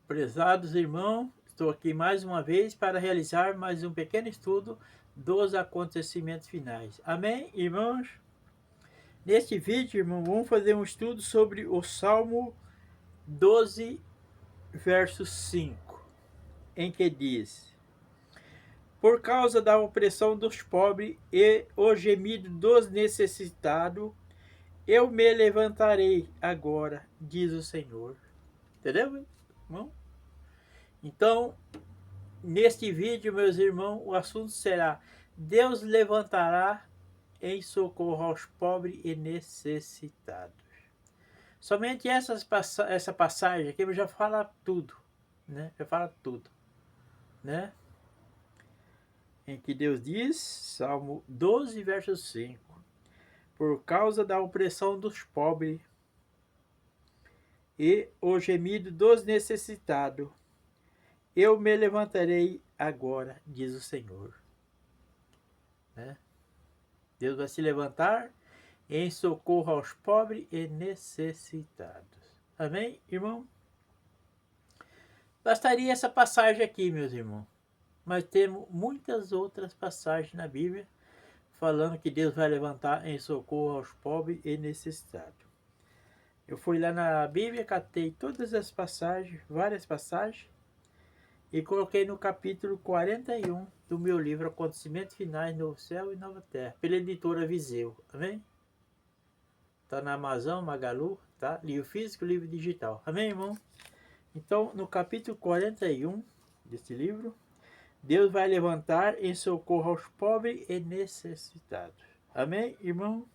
Prezados irmãos, estou aqui mais uma vez para realizar mais um pequeno estudo dos acontecimentos finais. Amém, irmãos? Neste vídeo, irmão, vamos fazer um estudo sobre o Salmo 12, verso 5, em que diz: Por causa da opressão dos pobres e o gemido dos necessitados, eu me levantarei agora, diz o Senhor. Entendeu, irmão? Então, neste vídeo, meus irmãos, o assunto será: Deus levantará em socorro aos pobres e necessitados. Somente essa passagem aqui já fala tudo, né? Já fala tudo, né? Em que Deus diz, Salmo 12, verso 5: Por causa da opressão dos pobres e o gemido dos necessitados, eu me levantarei agora, diz o Senhor. Né? Deus vai se levantar em socorro aos pobres e necessitados. Amém, irmão? Bastaria essa passagem aqui, meus irmãos. Mas temos muitas outras passagens na Bíblia falando que Deus vai levantar em socorro aos pobres e necessitados. Eu fui lá na Bíblia, catei todas as passagens, várias passagens, e coloquei no capítulo 41 do meu livro Acontecimentos Finais, Novo Céu e Nova Terra, pela editora Viseu. Amém? Está na Amazon, Magalu, tá? Livro físico, livro digital. Amém, irmão? Então, no capítulo 41 desse livro, Deus vai levantar em socorro aos pobres e necessitados. Amém, irmão?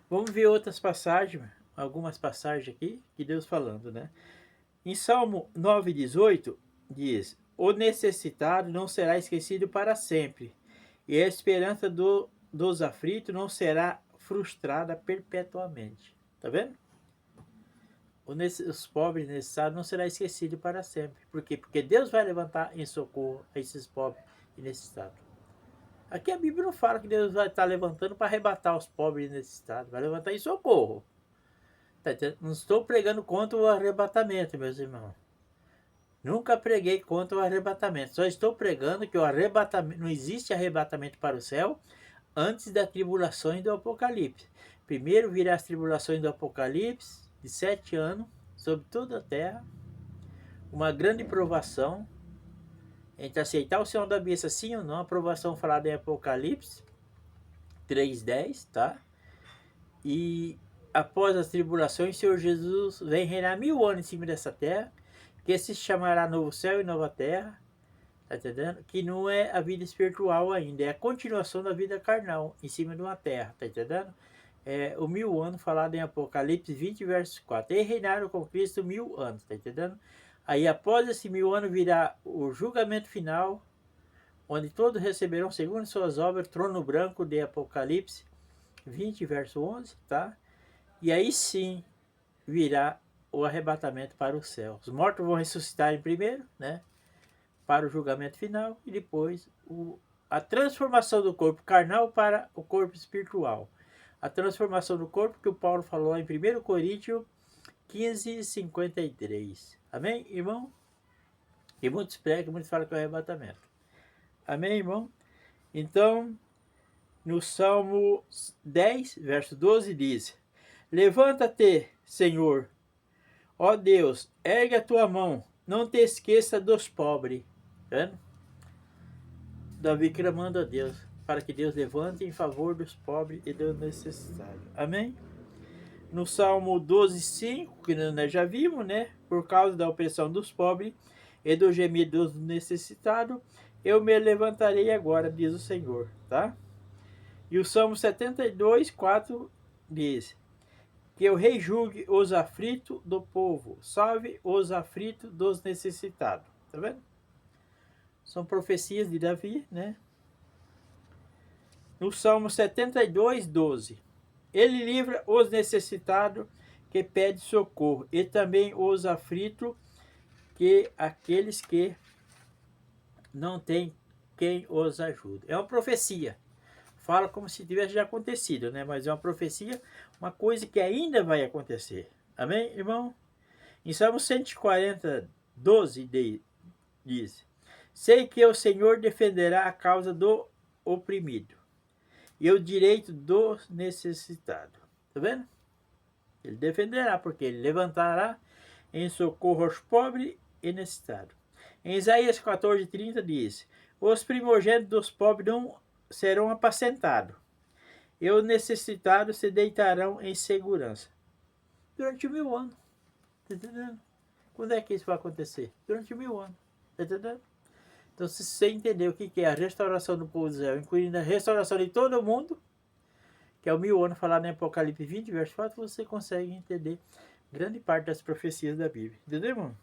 Vamos ver outras passagens, algumas passagens aqui, que Deus falando, né? Em Salmo 9,18 diz: O necessitado não será esquecido para sempre, e a esperança dos aflitos não será frustrada perpetuamente. Tá vendo? Os pobres necessitados não será esquecido para sempre. Por quê? Porque Deus vai levantar em socorro a esses pobres e necessitados. Aqui a Bíblia não fala que Deus vai estar levantando para arrebatar os pobres e necessitados. Vai levantar em socorro. Tá, não estou pregando contra o arrebatamento, meus irmãos. Nunca preguei contra o arrebatamento. Só estou pregando que o arrebatamento, não existe arrebatamento para o céu antes das tribulações do Apocalipse. Primeiro virá as tribulações do Apocalipse, de 7 anos, sobre toda a terra. Uma grande provação entre aceitar o Senhor da besta sim ou não. A provação falada em Apocalipse 3:10, tá? E após as tribulações, o Senhor Jesus vem reinar 1000 anos em cima dessa terra, que se chamará novo céu e nova terra, tá entendendo? Que não é a vida espiritual ainda, é a continuação da vida carnal em cima de uma terra, tá entendendo? É o 1000 anos falado em Apocalipse 20, verso 4. E reinaram com Cristo 1000 anos, tá entendendo? Aí após esse 1000 anos virá o julgamento final, onde todos receberão segundo suas obras, trono branco de Apocalipse 20, verso 11, tá? E aí sim virá o arrebatamento para o céu. Os mortos vão ressuscitar em primeiro, né? Para o julgamento final, e depois a transformação do corpo carnal para o corpo espiritual. A transformação do corpo que o Paulo falou em 1 Coríntios 15:53. Amém, irmão? E muitos pregam, muitos falam que é o arrebatamento. Amém, irmão? Então, no Salmo 10, verso 12, diz: Levanta-te, Senhor, ó Deus, ergue a tua mão, não te esqueça dos pobres. Vendo? Davi clamando a Deus, para que Deus levante em favor dos pobres e dos necessitados. Amém? No Salmo 12:5, que nós já vimos, né? Por causa da opressão dos pobres e do gemido dos necessitados, eu me levantarei agora, diz o Senhor, tá? E o Salmo 72:4 diz: Que o rei julgue os aflitos do povo, salve os aflitos dos necessitados. Tá vendo? São profecias de Davi, né? No Salmo 72:12, ele livra os necessitados que pedem socorro, e também os aflitos, que aqueles que não têm quem os ajude. É uma profecia. Fala como se tivesse já acontecido, né? Mas é uma profecia, uma coisa que ainda vai acontecer. Amém, irmão? Em Salmo 140, 12 diz: sei que o Senhor defenderá a causa do oprimido e o direito do necessitado. Tá vendo? Ele defenderá, porque ele levantará em socorro aos pobres e necessitados. Em Isaías 14:30 diz: os primogênitos dos pobres não serão apacentados, e os necessitados se deitarão em segurança. Durante 1000 anos. Tá entendendo? Quando é que isso vai acontecer? Durante 1000 anos. Tá entendendo? Então, se você entender o que é a restauração do povo de Israel, incluindo a restauração de todo mundo, que é o 1000 anos falado em Apocalipse 20, verso 4, você consegue entender grande parte das profecias da Bíblia. Entendeu, irmão?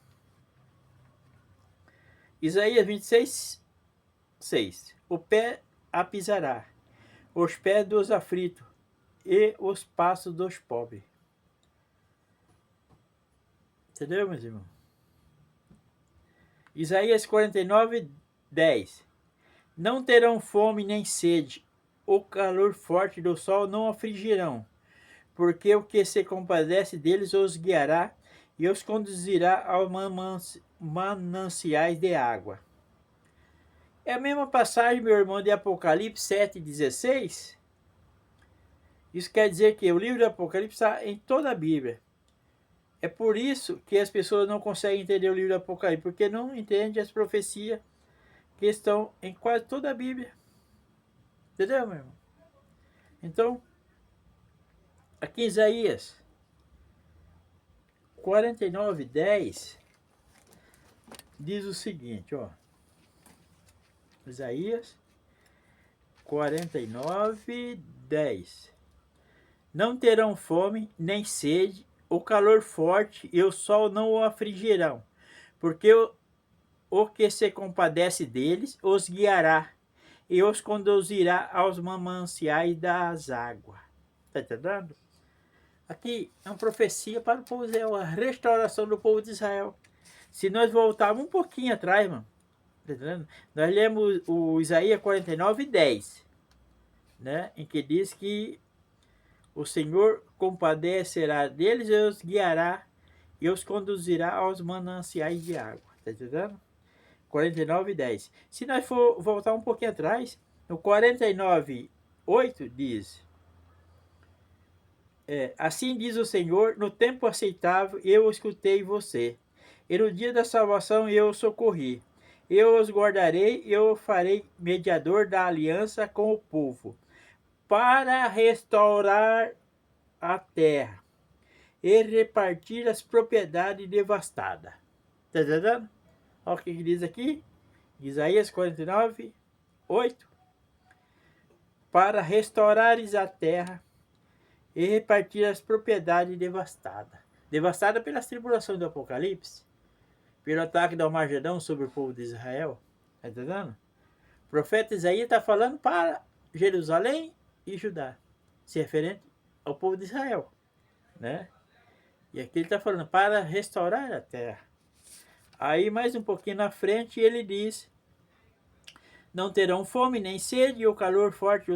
Isaías 26, 6. O pé a pisará, os pés dos aflitos e os passos dos pobres. Entendeu, meus irmãos? Isaías 49, 10. Não terão fome nem sede, o calor forte do sol não afligirão, porque o que se compadece deles os guiará e os conduzirá aos mananciais de água. É a mesma passagem, meu irmão, de Apocalipse 7,16. Isso quer dizer que o livro de Apocalipse está em toda a Bíblia. É por isso que as pessoas não conseguem entender o livro de Apocalipse, porque não entendem as profecias que estão em quase toda a Bíblia. Entendeu, meu irmão? Então, aqui em Isaías 49:10 diz o seguinte, ó. Isaías 49:10. Não terão fome nem sede, o calor forte e o sol não o afligirão, porque o que se compadece deles os guiará e os conduzirá aos mananciais das águas. Está entendendo? Aqui é uma profecia para o povo de Israel, a restauração do povo de Israel. Se nós voltarmos um pouquinho atrás, mano, tá entendendo? Nós lemos o Isaías 49:10, né? Em que diz que o Senhor compadecerá deles e os guiará e os conduzirá aos mananciais de água. Tá entendendo? 49:10. Se nós for voltar um pouquinho atrás, no 49:8 diz: assim diz o Senhor, no tempo aceitável eu escutei você, e no dia da salvação eu os socorri. Eu os guardarei, eu o farei mediador da aliança com o povo, para restaurar a terra e repartir as propriedades devastadas. Está entendendo? Olha o que diz aqui, Isaías 49:8. Para restaurares a terra e repartir as propriedades devastadas. Devastada pelas tribulações do Apocalipse, pelo ataque do Armagedão sobre o povo de Israel. Está entendendo? O profeta Isaías está falando para Jerusalém e Judá, se referente ao povo de Israel, né? E aqui ele está falando para restaurar a terra. Aí mais um pouquinho na frente ele diz: não terão fome nem sede, e o calor forte e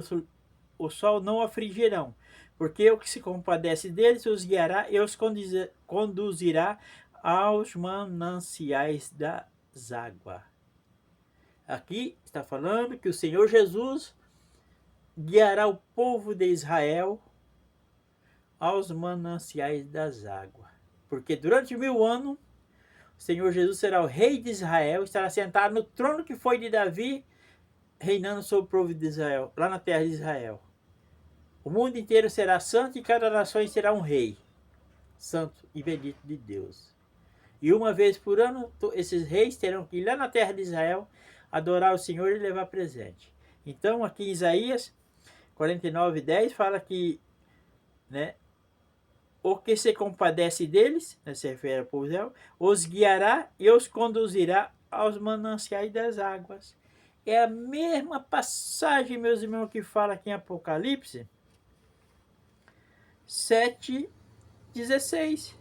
o sol não afligirão, porque o que se compadece deles os guiará e os conduzirá aos mananciais das águas. Aqui está falando que o Senhor Jesus guiará o povo de Israel aos mananciais das águas. Porque durante 1000 anos, o Senhor Jesus será o rei de Israel, estará sentado no trono que foi de Davi, reinando sobre o povo de Israel, lá na terra de Israel. O mundo inteiro será santo e cada nação será um rei, santo e bendito de Deus. E uma vez por ano, esses reis terão que ir lá na terra de Israel, adorar o Senhor e levar presente. Então, aqui em Isaías 49:10 fala que, né, o que se compadece deles, né, se refere ao povo de Israel, os guiará e os conduzirá aos mananciais das águas. É a mesma passagem, meus irmãos, que fala aqui em Apocalipse 7:16.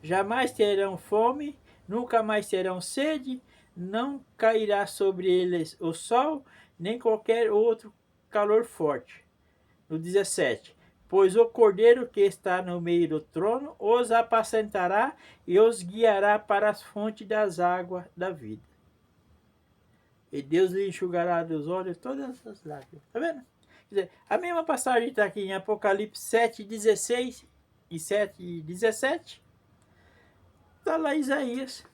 Jamais terão fome, nunca mais terão sede, não cairá sobre eles o sol, nem qualquer outro calor forte. No 17. pois o cordeiro que está no meio do trono os apacentará e os guiará para as fontes das águas da vida. E Deus lhe enxugará dos olhos todas as lágrimas. Está vendo? Quer dizer, a mesma passagem está aqui em Apocalipse 7:16 e 7:17. Está lá Isaías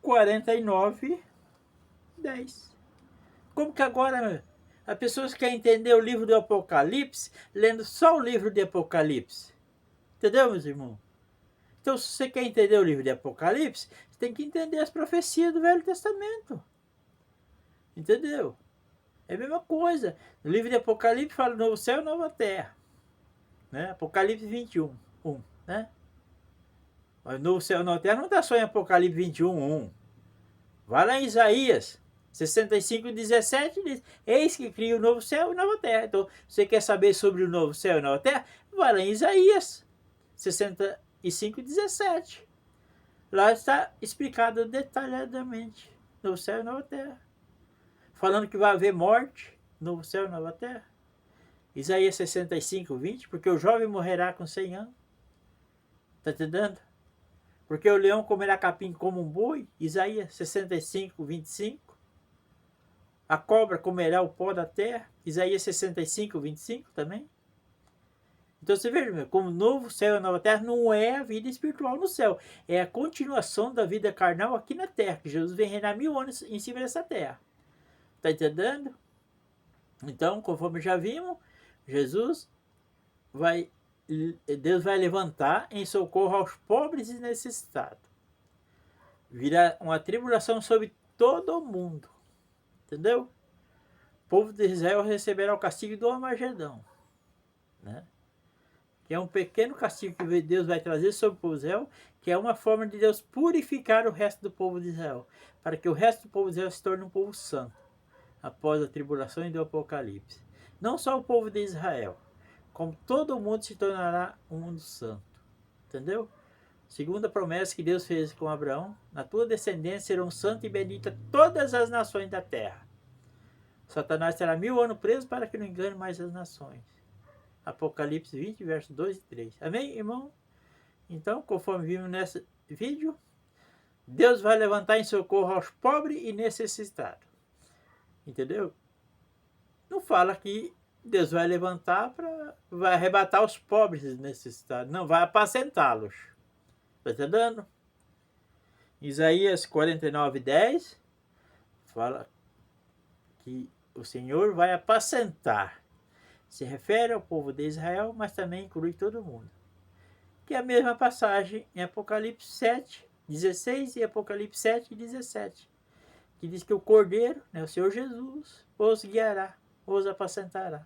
49:10. Como que agora as pessoas querem entender o livro do Apocalipse lendo só o livro de Apocalipse? Entendeu, meus irmãos? Então, se você quer entender o livro de Apocalipse, você tem que entender as profecias do Velho Testamento. Entendeu? É a mesma coisa. No livro de Apocalipse fala novo céu e nova terra. Né? Apocalipse 21, 1. Né? Mas novo céu e nova terra não está só em Apocalipse 21, 1. Vai lá em Isaías 65:17 diz: eis que cria o novo céu e nova terra. Então, você quer saber sobre o novo céu e nova terra? Vai lá em Isaías 65:17. Lá está explicado detalhadamente. Novo céu e nova terra. Falando que vai haver morte, novo céu e nova terra. Isaías 65:20, porque o jovem morrerá com 100 anos. Está entendendo? Porque o leão comerá capim como um boi. Isaías 65:25. A cobra comerá o pó da terra. Isaías 65:25 também. Então você vê, como novo céu e nova terra não é a vida espiritual no céu. É a continuação da vida carnal aqui na terra. Que Jesus vem reinar 1000 anos em cima dessa terra. Está entendendo? Então, conforme já vimos, Deus vai levantar em socorro aos pobres e necessitados. Virá uma tribulação sobre todo o mundo. Entendeu? O povo de Israel receberá o castigo do Armagedão. Né? Que é um pequeno castigo que Deus vai trazer sobre o povo de Israel, que é uma forma de Deus purificar o resto do povo de Israel, para que o resto do povo de Israel se torne um povo santo, após a tribulação e do Apocalipse. Não só o povo de Israel, como todo mundo se tornará um mundo santo. Entendeu? Segundo a promessa que Deus fez com Abraão, na tua descendência serão santas e benditas todas as nações da terra. Satanás terá 1000 anos preso para que não engane mais as nações. Apocalipse 20, versos 2 e 3. Amém, irmão? Então, conforme vimos nesse vídeo, Deus vai levantar em socorro aos pobres e necessitados. Entendeu? Não fala que Deus vai levantar vai arrebatar os pobres e necessitados. Não, vai apacentá-los. Está entendendo? Isaías 49:10 fala que o Senhor vai apacentar. Se refere ao povo de Israel, mas também inclui todo mundo. Que é a mesma passagem em Apocalipse 7:16 e Apocalipse 7:17. Que diz que o Cordeiro, né, o Senhor Jesus, os guiará, os apacentará.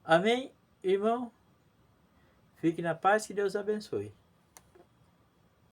Amém, irmão? Fique na paz, que Deus abençoe.